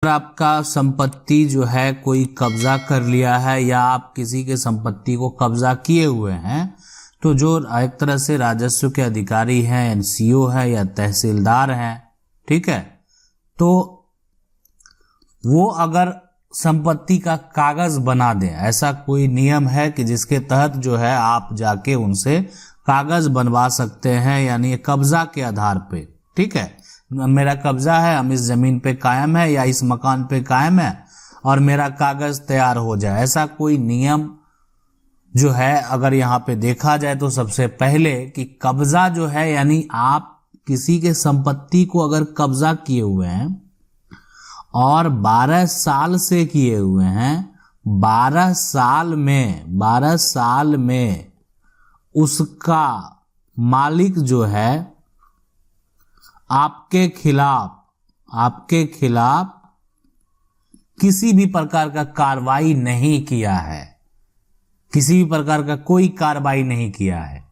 अगर आपका संपत्ति जो है कोई कब्जा कर लिया है या आप किसी के संपत्ति को कब्जा किए हुए हैं, तो जो एक तरह से राजस्व के अधिकारी हैं, एनसीओ है या तहसीलदार हैं, ठीक है, तो वो अगर संपत्ति का कागज बना दें, ऐसा कोई नियम है कि जिसके तहत जो है आप जाके उनसे कागज बनवा सकते हैं, यानी कब्जा के आधार पे, ठीक है, मेरा कब्जा है, हम इस जमीन पे कायम है या इस मकान पे कायम है और मेरा कागज तैयार हो जाए, ऐसा कोई नियम जो है अगर यहाँ पे देखा जाए तो सबसे पहले कि कब्जा जो है, यानी आप किसी के संपत्ति को अगर कब्जा किए हुए हैं और 12 साल से किए हुए हैं, 12 साल में उसका मालिक जो है आपके खिलाफ किसी भी प्रकार का कार्रवाई नहीं किया है, किसी भी प्रकार का कोई कार्रवाई नहीं किया है,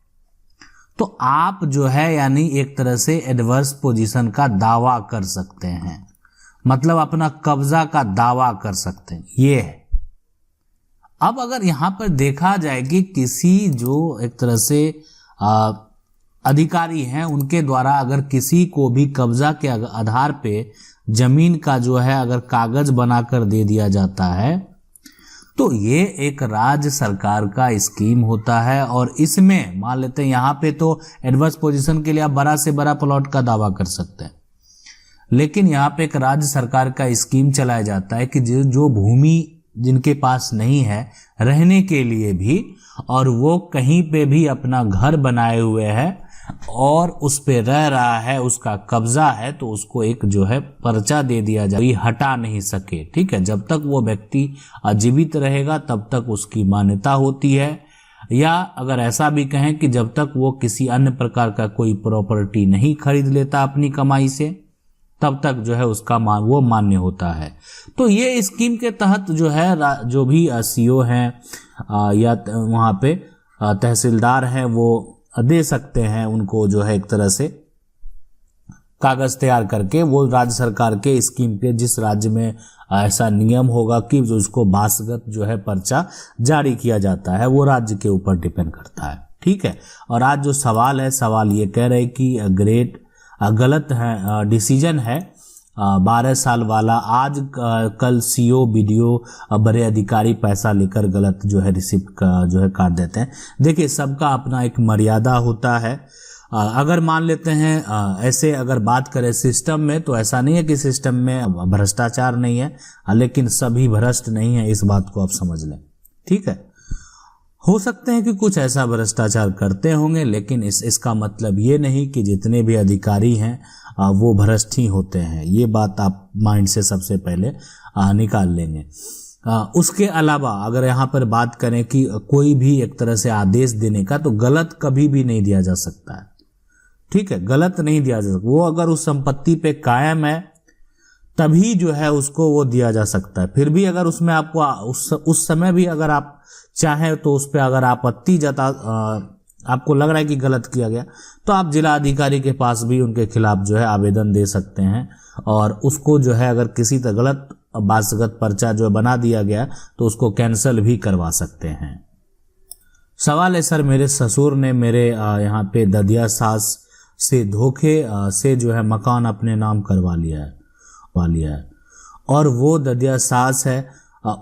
तो आप जो है यानी एक तरह से एडवर्स पोजीशन का दावा कर सकते हैं, मतलब अपना कब्जा का दावा कर सकते हैं, ये है। अब अगर यहां पर देखा जाए कि किसी जो एक तरह से अधिकारी हैं उनके द्वारा अगर किसी को भी कब्जा के आधार पे जमीन का जो है अगर कागज बनाकर दे दिया जाता है, तो ये एक राज्य सरकार का स्कीम होता है और इसमें मान लेते हैं यहाँ पे तो एडवर्स पोजीशन के लिए आप बड़ा से बड़ा प्लॉट का दावा कर सकते हैं, लेकिन यहाँ पे एक राज्य सरकार का स्कीम चलाया जाता है कि जो भूमि जिनके पास नहीं है रहने के लिए भी, और वो कहीं पे भी अपना घर बनाए हुए है और उस पे रह रहा है, उसका कब्जा है, तो उसको एक जो है पर्चा दे दिया जाए, हटा नहीं सके, ठीक है, जब तक वो व्यक्ति जीवित रहेगा तब तक उसकी मान्यता होती है, या अगर ऐसा भी कहें कि जब तक वो किसी अन्य प्रकार का कोई प्रॉपर्टी नहीं खरीद लेता अपनी कमाई से, तब तक जो है उसका वो मान्य होता है। तो ये स्कीम के तहत जो है जो भी सीओ हैं या वहाँ पे तहसीलदार हैं वो दे सकते हैं उनको जो है एक तरह से कागज तैयार करके, वो राज्य सरकार के स्कीम के जिस राज्य में ऐसा नियम होगा कि जो उसको वासगत जो है पर्चा जारी किया जाता है, वो राज्य के ऊपर डिपेंड करता है, ठीक है। और आज जो सवाल है, सवाल ये कह रहे कि गलत है डिसीजन है 12 साल वाला, आज कल सीओ बीडीओ बड़े अधिकारी पैसा लेकर गलत जो है रिसिप्ट का जो है काट देते हैं। देखिए सबका अपना एक मर्यादा होता है, अगर मान लेते हैं ऐसे अगर बात करें सिस्टम में, तो ऐसा नहीं है कि सिस्टम में भ्रष्टाचार नहीं है, लेकिन सभी भ्रष्ट नहीं है, इस बात को आप समझ लें, ठीक है। हो सकते हैं कि कुछ ऐसा भ्रष्टाचार करते होंगे, लेकिन इसका मतलब ये नहीं कि जितने भी अधिकारी हैं वो भ्रष्ट ही होते हैं, ये बात आप माइंड से सबसे पहले निकाल लेंगे। उसके अलावा अगर यहाँ पर बात करें कि कोई भी एक तरह से आदेश देने का, तो गलत कभी भी नहीं दिया जा सकता है, ठीक है, गलत नहीं दिया जा सकता। वो अगर उस संपत्ति पे कायम है तभी जो है उसको वो दिया जा सकता है। फिर भी अगर उसमें आपको उस समय भी अगर आप चाहें तो उस पर अगर आपत्ति आपको लग रहा है कि गलत किया गया, तो आप जिला अधिकारी के पास भी उनके खिलाफ जो है आवेदन दे सकते हैं, और उसको जो है अगर किसी तरह गलत वासगत पर्चा जो बना दिया गया तो उसको कैंसिल भी करवा सकते हैं। सवाल है सर, मेरे ससुर ने मेरे यहाँ पे ददिया सास से धोखे से जो है मकान अपने नाम करवा लिया है और वो ददिया सास है,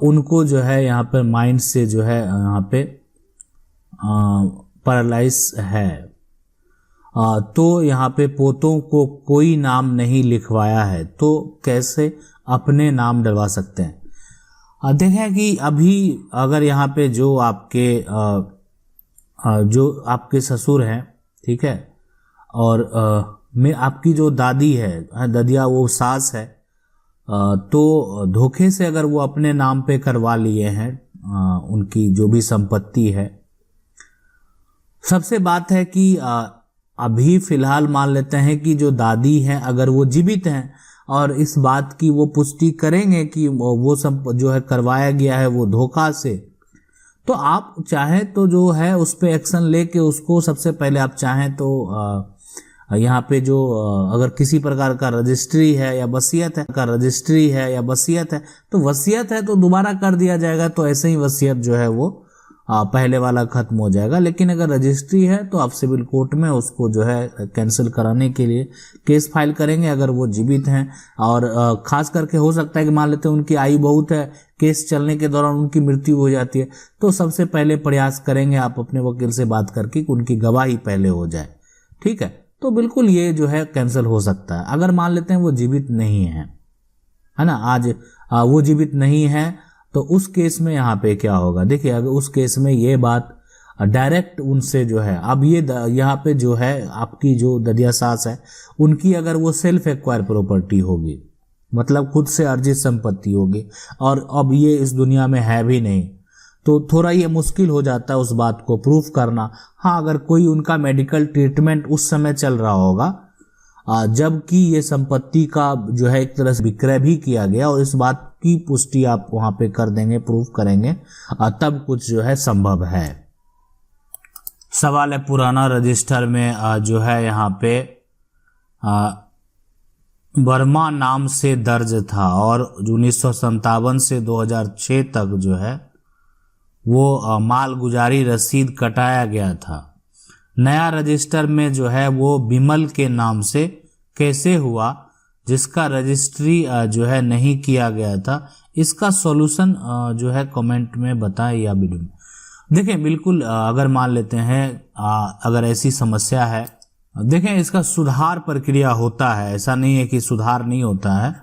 उनको जो है यहाँ पर माइंड से जो है यहाँ पे पैरालाइज है, तो यहाँ पे पोतों को कोई नाम नहीं लिखवाया है, तो कैसे अपने नाम डलवा सकते हैं। देखें कि अभी अगर यहाँ पे जो आपके ससुर हैं, ठीक है, और मैं आपकी जो दादी है ददिया वो सास है, तो धोखे से अगर वो अपने नाम पे करवा लिए हैं उनकी जो भी संपत्ति है, सबसे बात है कि अभी फिलहाल मान लेते हैं कि जो दादी हैं अगर वो जीवित हैं और इस बात की वो पुष्टि करेंगे कि वो सब जो है करवाया गया है वो धोखा से, तो आप चाहें तो जो है उस पे एक्शन लेके उसको सबसे पहले आप चाहें तो यहाँ पे जो अगर किसी प्रकार का रजिस्ट्री है या वसीयत है तो वसीयत है तो दोबारा कर दिया जाएगा, तो ऐसे ही वसीयत जो है वो पहले वाला खत्म हो जाएगा। लेकिन अगर रजिस्ट्री है तो आप सिविल कोर्ट में उसको जो है कैंसिल कराने के लिए केस फाइल करेंगे अगर वो जीवित हैं। और खास करके हो सकता है कि मान लेते हैं उनकी आयु बहुत है, केस चलने के दौरान उनकी मृत्यु हो जाती है, तो सबसे पहले प्रयास करेंगे आप अपने वकील से बात करके कि उनकी गवाही पहले हो जाए। ठीक है, तो बिल्कुल ये जो है कैंसिल हो सकता है। अगर मान लेते हैं वो जीवित नहीं है ना, आज वो जीवित नहीं है, तो उस केस में यहाँ पे क्या होगा, देखिए अगर उस केस में ये बात डायरेक्ट उनसे जो है, अब ये यहाँ पे जो है आपकी जो ददिया सास है उनकी अगर वो सेल्फ एक्वायर प्रॉपर्टी होगी, मतलब खुद से अर्जित संपत्ति होगी, और अब ये इस दुनिया में है भी नहीं, तो थोड़ा ये मुश्किल हो जाता है उस बात को प्रूफ करना। हाँ, अगर कोई उनका मेडिकल ट्रीटमेंट उस समय चल रहा होगा जबकि ये संपत्ति का जो है एक तरह से विक्रय भी किया गया, और इस बात की पुष्टि आप वहां पे कर देंगे, प्रूफ करेंगे, तब कुछ जो है संभव है। सवाल है पुराना रजिस्टर में जो है यहाँ पे वर्मा नाम से दर्ज था और 1957 से 2006 तक जो है वो मालगुजारी रसीद कटाया गया था। नया रजिस्टर में जो है वो विमल के नाम से कैसे हुआ, जिसका रजिस्ट्री जो है नहीं किया गया था। इसका सॉल्यूशन जो है कमेंट में बताएं या वीडियो में। देखें, बिल्कुल अगर मान लेते हैं अगर ऐसी समस्या है, देखें इसका सुधार प्रक्रिया होता है, ऐसा नहीं है कि सुधार नहीं होता है,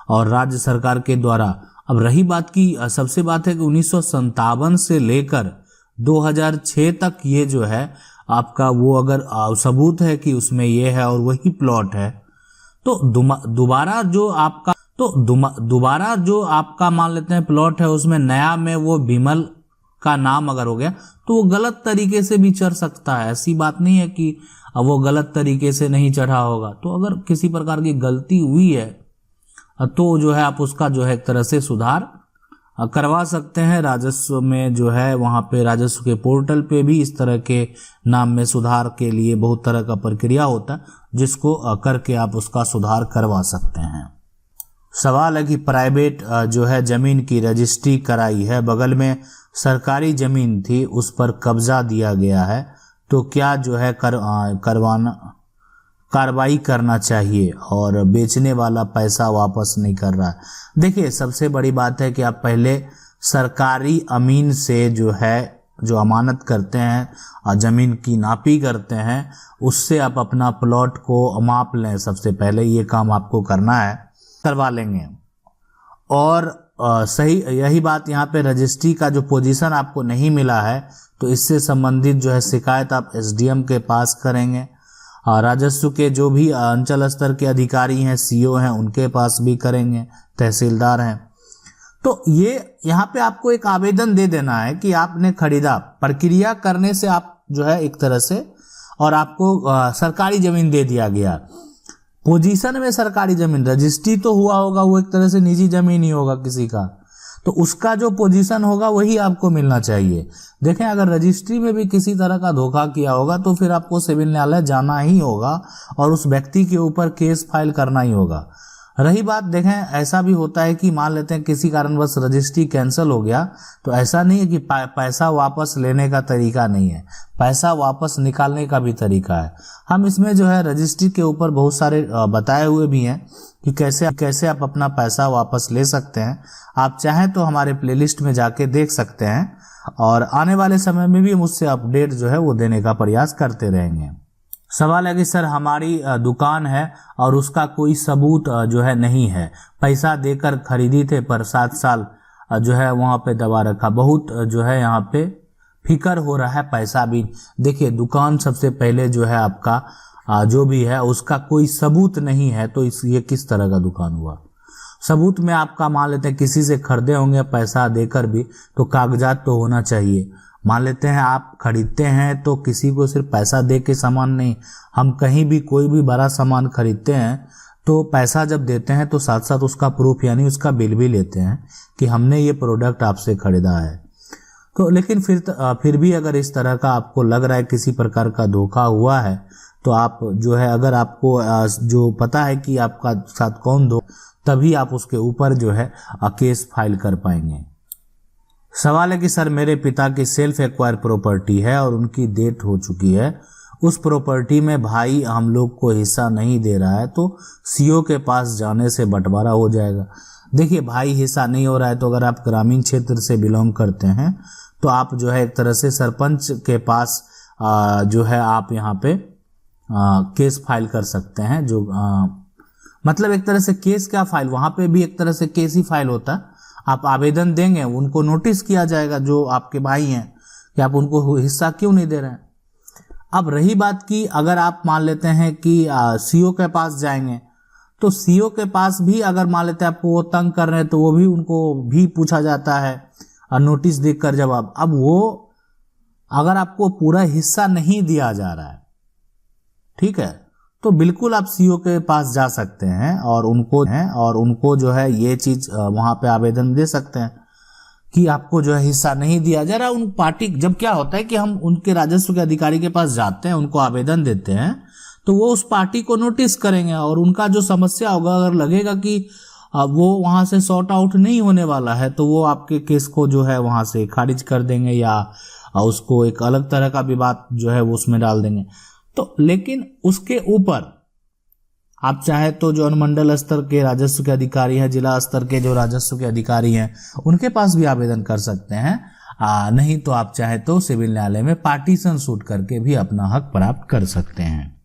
और राज्य सरकार के द्वारा। अब रही बात की सबसे बात है कि 1957 से लेकर 2006 तक ये जो है आपका वो अगर सबूत है कि उसमें ये है और वही प्लॉट है, तो दोबारा जो आपका मान लेते हैं प्लॉट है उसमें नया में वो विमल का नाम अगर हो गया तो वो गलत तरीके से भी चढ़ सकता है। ऐसी बात नहीं है कि वो गलत तरीके से नहीं चढ़ा होगा। तो अगर किसी प्रकार की गलती हुई है तो जो है आप उसका जो है एक तरह से सुधार करवा सकते हैं। राजस्व में जो है वहाँ पे राजस्व के पोर्टल पे भी इस तरह के नाम में सुधार के लिए बहुत तरह का प्रक्रिया होता है, जिसको करके आप उसका सुधार करवा सकते हैं। सवाल है कि प्राइवेट जो है जमीन की रजिस्ट्री कराई है, बगल में सरकारी जमीन थी, उस पर कब्जा दिया गया है, तो क्या जो है कार्रवाई करना चाहिए, और बेचने वाला पैसा वापस नहीं कर रहा है। देखिए, सबसे बड़ी बात है कि आप पहले सरकारी अमीन से जो है जो अमानत करते हैं और ज़मीन की नापी करते हैं, उससे आप अपना प्लॉट को माप लें। सबसे पहले ये काम आपको करना है, करवा लेंगे। और सही यही बात यहाँ पे रजिस्ट्री का जो पोजीशन आपको नहीं मिला है, तो इससे संबंधित जो है शिकायत आप एसडीएम के पास करेंगे, और राजस्व के जो भी अंचल स्तर के अधिकारी हैं, सीओ हैं, उनके पास भी करेंगे, तहसीलदार हैं। तो ये यहाँ पे आपको एक आवेदन दे देना है कि आपने खरीदा, प्रक्रिया करने से आप जो है एक तरह से, और आपको सरकारी जमीन दे दिया गया, पोजीशन में सरकारी जमीन, रजिस्ट्री तो हुआ होगा, वो एक तरह से निजी जमीन ही होगा किसी का, तो उसका जो पोजीशन होगा वही आपको मिलना चाहिए। देखें, अगर रजिस्ट्री में भी किसी तरह का धोखा किया होगा तो फिर आपको सिविल न्यायालय जाना ही होगा और उस व्यक्ति के ऊपर केस फाइल करना ही होगा। रही बात, देखें ऐसा भी होता है कि मान लेते हैं किसी कारणवश रजिस्ट्री कैंसिल हो गया, तो ऐसा नहीं है कि पैसा वापस लेने का तरीका नहीं है, पैसा वापस निकालने का भी तरीका है। हम इसमें जो है रजिस्ट्री के ऊपर बहुत सारे बताए हुए भी हैं कि कैसे आप अपना पैसा वापस ले सकते हैं। आप चाहें तो हमारे प्लेलिस्ट में जाके देख सकते हैं, और आने वाले समय में भी मुझसे अपडेट जो है वो देने का प्रयास करते रहेंगे। सवाल है कि सर हमारी दुकान है और उसका कोई सबूत जो है नहीं है, पैसा देकर खरीदी थे पर 7 साल जो है वहाँ पे दबा रखा, बहुत जो है यहाँ पे फिकर हो रहा है, पैसा भी। देखिए, दुकान सबसे पहले जो है आपका जो भी है उसका कोई सबूत नहीं है, तो ये किस तरह का दुकान हुआ। सबूत में आपका मान लेते हैं किसी से खरीदे होंगे पैसा देकर भी, तो कागजात तो होना चाहिए। मान लेते हैं आप खरीदते हैं तो किसी को सिर्फ पैसा दे के सामान नहीं, हम कहीं भी कोई भी बड़ा सामान खरीदते हैं तो पैसा जब देते हैं तो साथ साथ उसका प्रूफ यानी उसका बिल भी लेते हैं कि हमने ये प्रोडक्ट आपसे खरीदा है। तो लेकिन फिर भी अगर इस तरह का आपको लग रहा है किसी प्रकार का धोखा हुआ है, तो आप जो है अगर आपको जो पता है कि आपका साथ कौन दो, तभी आप उसके ऊपर जो है केस फाइल कर पाएंगे। सवाल है कि सर मेरे पिता की सेल्फ एक्वायर प्रॉपर्टी है और उनकी डेथ हो चुकी है, उस प्रॉपर्टी में भाई हम लोग को हिस्सा नहीं दे रहा है, तो सीओ के पास जाने से बंटवारा हो जाएगा। देखिए भाई हिस्सा नहीं हो रहा है तो अगर आप ग्रामीण क्षेत्र से बिलोंग करते हैं तो आप जो है एक तरह से सरपंच के पास जो है आप यहाँ पे केस फाइल कर सकते हैं। जो मतलब एक तरह से केस क्या फाइल, वहाँ पे भी एक तरह से केस ही फाइल होता है। आप आवेदन देंगे, उनको नोटिस किया जाएगा जो आपके भाई हैं कि आप उनको हिस्सा क्यों नहीं दे रहे हैं। अब रही बात की अगर आप मान लेते हैं कि सीओ के पास जाएंगे, तो सीओ के पास भी अगर मान लेते हैं आपको वो तंग कर रहे हैं तो वो भी उनको भी पूछा जाता है और नोटिस देकर जवाब। अब वो अगर आपको पूरा हिस्सा नहीं दिया जा रहा है, ठीक है, तो बिल्कुल आप सीओ के पास जा सकते हैं और उनको जो है ये चीज वहां पे आवेदन दे सकते हैं कि आपको जो है हिस्सा नहीं दिया जा रहा। उन पार्टी जब क्या होता है कि हम उनके राजस्व के अधिकारी के पास जाते हैं, उनको आवेदन देते हैं, तो वो उस पार्टी को नोटिस करेंगे और उनका जो समस्या होगा, अगर लगेगा कि वो वहां से सॉर्ट आउट नहीं होने वाला है, तो वो आपके केस को जो है वहां से खारिज कर देंगे या उसको एक अलग तरह का विवाद जो है वो उसमें डाल देंगे। तो लेकिन उसके ऊपर आप चाहे तो जो अनुमंडल स्तर के राजस्व के अधिकारी हैं, जिला स्तर के जो राजस्व के अधिकारी हैं, उनके पास भी आवेदन कर सकते हैं। नहीं तो आप चाहे तो सिविल न्यायालय में पार्टीशन सूट करके भी अपना हक प्राप्त कर सकते हैं।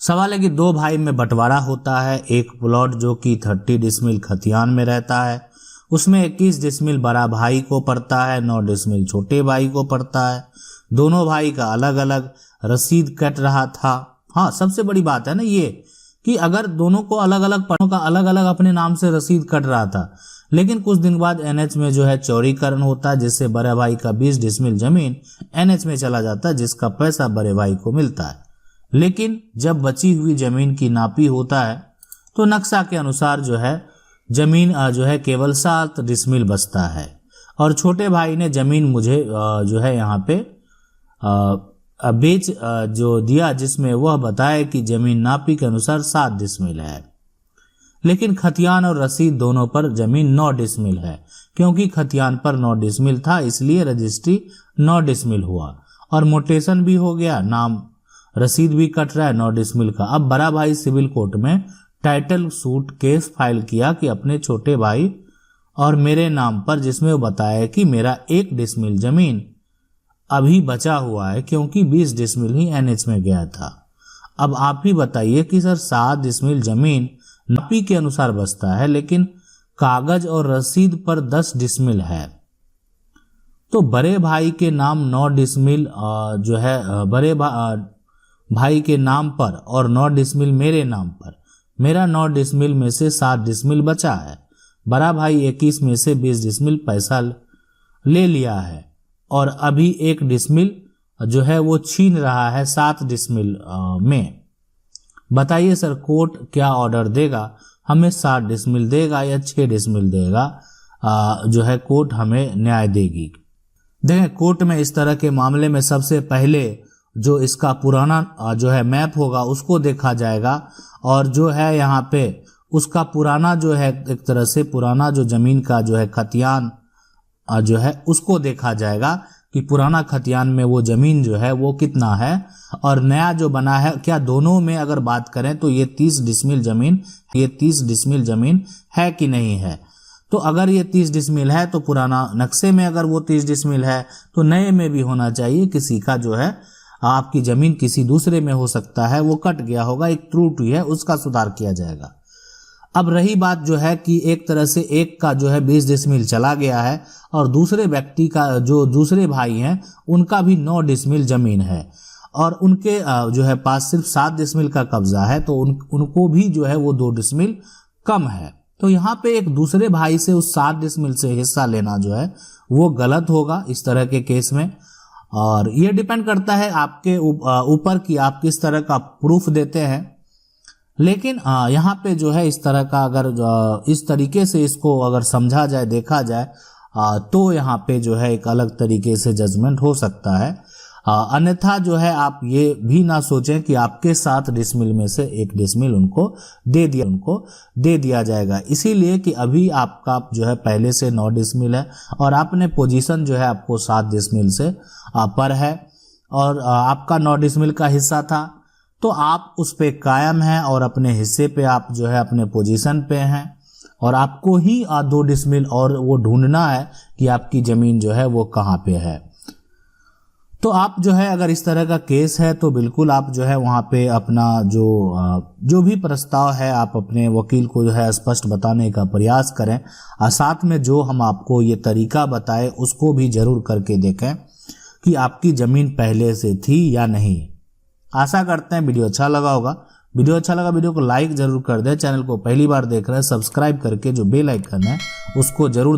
सवाल है कि दो भाई में बंटवारा होता है। एक प्लॉट जो कि 30 डिसमिल खतियान में रहता है, उसमें 21 डिसमिल बड़ा भाई को पड़ता है, 9 डिसमिल छोटे भाई को पड़ता है। दोनों भाई का अलग अलग रसीद कट रहा था। हाँ, सबसे बड़ी बात है ना ये कि अगर दोनों को अलग अलग अपने नाम से रसीद कट रहा था, लेकिन कुछ दिन बाद एनएच में जो है चौड़ीकरण होता है, जिससे बड़े भाई का 20 डिसमिल जमीन एनएच में चला जाता है, जिसका पैसा बड़े भाई को मिलता है। लेकिन जब बची हुई जमीन की नापी होता है तो नक्शा के अनुसार जो है जमीन जो है केवल 7 डिसमिल बचता है और छोटे भाई ने जमीन मुझे जो है यहाँ पे बेच जो दिया, जिसमें वह बताए कि जमीन नापी के अनुसार 7 डिसमिल है, लेकिन खतियान और रसीद दोनों पर जमीन 9 डिसमिल है। क्योंकि खतियान पर 9 डिसमिल था इसलिए रजिस्ट्री 9 डिसमिल हुआ और मोटेशन भी हो गया, नाम रसीद भी कट रहा है 9 डिसमिल का। अब बड़ा भाई सिविल कोर्ट में टाइटल सूट केस फाइल किया कि अपने छोटे भाई और मेरे नाम पर, जिसमें वो बताया कि मेरा 1 डिसमिल जमीन अभी बचा हुआ है क्योंकि 20 डिसमिल ही एनएच में गया था। अब आप ही बताइए कि सर 7 डिसमिल जमीन नापी के अनुसार बचता है, लेकिन कागज और रसीद पर 10 डिसमिल है, तो बड़े भाई के नाम 9 डिसमिल जो है बड़े भाई के नाम पर और 9 डिसमिल मेरे नाम पर, मेरा 9 डिसमिल में से 7 डिसमिल बचा है। बड़ा भाई 21 में से 20 डिसमिल पैसा ले लिया है और अभी 1 डिसमिल जो है वो छीन रहा है 7 डिसमिल में। बताइए सर कोर्ट क्या ऑर्डर देगा, हमें 7 डिसमिल देगा या 6 डिसमिल देगा? जो है कोर्ट हमें न्याय देगी। देखें, कोर्ट में इस तरह के मामले में सबसे पहले जो इसका पुराना जो है मैप होगा उसको देखा जाएगा और जो है यहाँ पे उसका पुराना जो है एक तरह से पुराना जो जमीन का जो है खतियान जो है उसको देखा जाएगा कि पुराना खतियान में वो जमीन जो है वो कितना है और नया जो बना है क्या दोनों में अगर बात करें तो ये 30 डिसमिल जमीन है कि नहीं है। तो अगर ये 30 डिसमिल है तो पुराना नक्शे में अगर वो 30 डिसमिल है तो नए में भी होना चाहिए। किसी का जो है आपकी जमीन किसी दूसरे में हो सकता है वो कट गया होगा, एक त्रुटि है, उसका सुधार किया जाएगा। अब रही बात जो है कि एक तरह से एक का जो है 20 डिसमिल चला गया है और दूसरे व्यक्ति का जो दूसरे भाई हैं उनका भी 9 डिसमिल जमीन है और उनके जो है पास सिर्फ 7 डिसमिल का कब्जा है, तो उनको भी जो है वो 2 डिसमिल कम है। तो यहाँ पे एक दूसरे भाई से उस 7 डिसमिल से हिस्सा लेना जो है वो गलत होगा इस तरह के केस में। और ये डिपेंड करता है आपके ऊपर कि आप किस तरह का प्रूफ देते हैं। लेकिन यहाँ पे जो है इस तरह का अगर इस तरीके से इसको अगर समझा जाए, देखा जाए तो यहाँ पे जो है एक अलग तरीके से जजमेंट हो सकता है। अन्यथा जो है आप ये भी ना सोचें कि आपके 7 डिसमिल में से 1 डिसमिल उनको दे दिया जाएगा, इसीलिए कि अभी आपका जो है पहले से 9 डिसमिल है और आपने पोजीशन जो है आपको 7 डिसमिल से पर है और आपका 9 डिसमिल का हिस्सा था, तो आप उस पे कायम हैं और अपने हिस्से पे आप जो है अपने पोजीशन पे हैं और आपको ही 2 डिसमिल और वो ढूंढना है कि आपकी ज़मीन जो है वो कहाँ पे है। तो आप जो है अगर इस तरह का केस है तो बिल्कुल आप जो है वहाँ पे अपना जो भी प्रस्ताव है आप अपने वकील को जो है स्पष्ट बताने का प्रयास करें और साथ में जो हम आपको ये तरीका बताए उसको भी ज़रूर करके देखें कि आपकी ज़मीन पहले से थी या नहीं। आशा करते हैं वीडियो अच्छा लगा होगा। वीडियो अच्छा लगा वीडियो को लाइक ज़रूर कर दें। चैनल को पहली बार देख रहे हैं सब्सक्राइब करके जो बेल आइकन है उसको ज़रूर